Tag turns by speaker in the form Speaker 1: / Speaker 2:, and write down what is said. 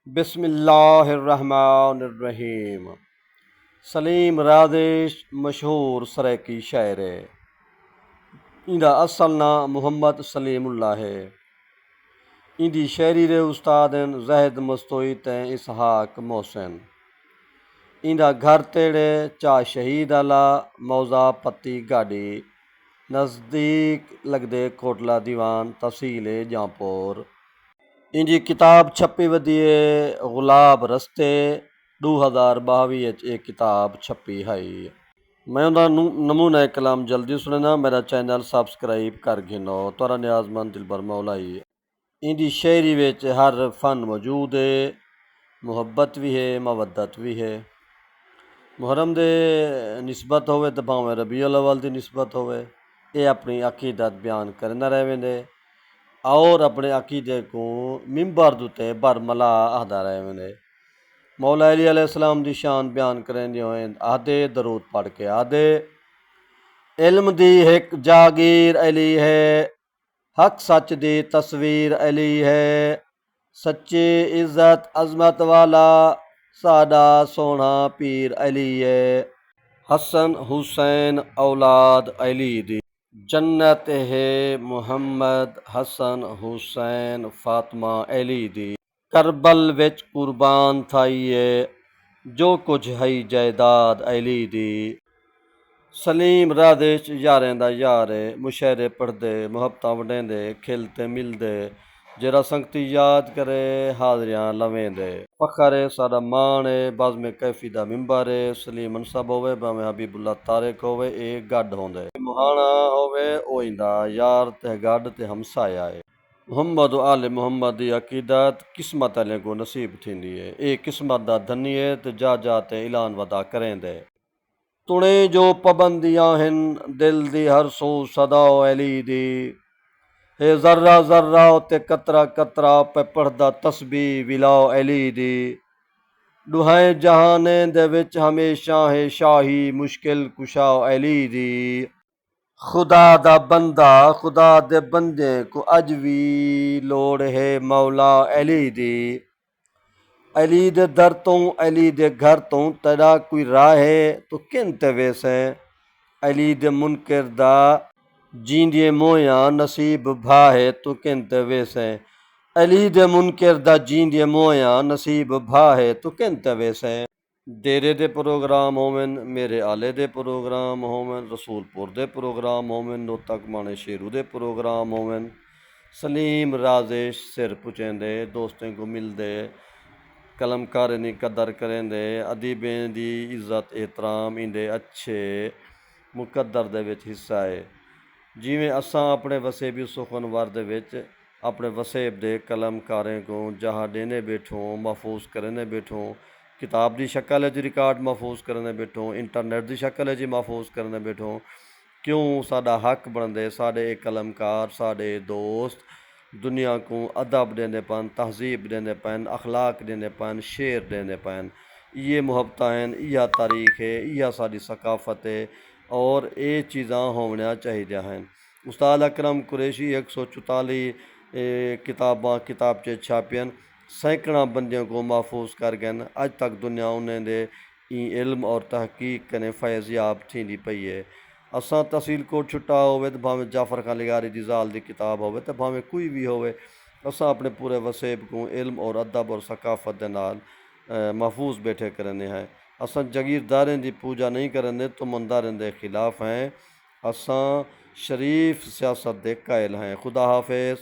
Speaker 1: बिस्मिल्लाहिर्रहमानिर्रहीम। सलीम रादेश मशहूर सराइकी शायर है। इंदा असल नाम मोहम्मद सलीमुल्लाह है। इंदी शायरी रे उस्ताद हैं ज़ाहिद मस्तोई ते इसहाक मोहसिन। इंदा घर तेड़े चा शहीद आला मौजा पत्ती गाड़ी नज़दीक लगदे कोटला दीवान तहसील जांपोर। इंजी किताब छपी वधी है गुलाब रस्ते 2022 एक किताब छपी है। मैं उन्हें नमूना कलाम जल्दी सुनना। मेरा चैनल सब्सक्राइब कर घिनो तोरा न्याजमंद दिलबर मौलाई। इंदी शायरी विच हर फन मौजूद है। मुहब्बत भी है मवद्दत भी है। मुहर्रम दे निस्बत होवे तो भावें रबीउल अव्वल दी निस्बत होवे। ये अपनी अकीदत बयान करना रह वेंदे और अपने अकीदे को मिंबर दुते बरमला आखदा रहे वेंदे। मौला अली अलैहिस्सलाम दी शान बयान करेंदे होए आदे दरूद पढ़ के आदे इल्म दी हिक जागीर अली है, हक सच दी तस्वीर अली है, सच्ची इज्जत अजमत वाला साडा सोना पीर अली है। हसन हुसैन औलाद अली दी जन्नत है मुहम्मद हसन हुसैन फातिमा अली दी। करबल विच कुर्बान थाइए जो कुछ है जायदाद अली दी। सलीम रादेश यारें दा यार है। मुशायरे पढ़दे मुहब्बतां वंडेंदे खिलते मिलदे जरा संगती याद करे हाजरियां लवेंदे। फखर है साडा मान है बाज़मे कैफी दा मिंबर है। सलीम मनसब होवे भावें हबीबुल्ला तारिक होवे ए गड्ड होंदे। मुहाना होवे ओ इंदा यार ते गड्ड ते हमसाया है। मुहम्मद आले मुहम्मद दी अकीदत किस्मत आले को नसीब थींदी है। ए किस्मत दा धनी है ते जा जा ते ऐलान वदा करेंदे। तुणे जो पाबंदियां हिन दिल दी हर सो सदा अली दी। हे जर्रा जर्रा ते कतरा कतरा पे पढ़दा तस्बीह विलाओ अली दी। दुहाए जहाने दे विच हमेशा है शाही मुश्किल कुशाओ अली दी। खुदा दा बंदा खुदा दे बंदे को अज भी लोड़ है मौला अली दी। अली दे दर तो अली दे घर तो तेरा कोई राह है तो किन ते वेसें। अली दे मुनकर दा जींदे मोया नसीब भा है तो किन ते वेसें। अली दे मुनकर दा जींदे मोया नसीब भा है तो किन ते वेसें। डेरे दे प्रोग्राम होवन मेरे आले दे प्रोग्राम होवन रसूलपुर दे प्रोग्राम होवन नोतक माने शेरू दे प्रोग्राम होवन। सलीम राजेश सिर पुचेंदे दोस्तें को मिलदे कलमकारें दी कदर करेंदे अदीबें दी इज्जत एहतराम इंदे अच्छे मुकद्दर दे विच हिस्सा है। जिमें असां अपने वसेबी सुखनवर दे विच अपने वसेब दे कलमकारें को जहाँ देने बैठों महफूज करने बैठों किताब की शक्ल च रिकॉर्ड महफूज करने बैठों इंटरनेट की शक्ल च महफूज करने बैठों। क्यों साडा हक बनते साडे कलमकार साडे दोस्त दुनिया को अदब देंदे पन तहजीब देंदे पन अखलाक देंदे पन शेर देंदे पन। ये मुहब्बत हैं इया तारीख है इया साडी सकाफत है और ये चीज़ां होनियां चाहिए हैं। उस्ताद अकरम कुरैशी 144 किताबां किताबचे छापियन सैकड़ा बंदियों को महफूज कर गए। अज तक दुनिया उन्हें दे इल्म और तहकीक कने फैज़याब थींदी पई है। असां तहसील कोट छुट्टा होवे तो भावें जाफर खान लिगारी दी ज़ाल दी किताब होवे तो भावें कोई भी होवे असां अपने पूरे वसेब को इल्म और अदब और सकाफत दे नाल महफूज बैठे करने हैं। असां जागीरदारें दी पूजा नहीं करने तो मंदारें दे खिलाफ हैं। असां शरीफ सियासत दे कायल हैं। खुदा हाफिज़।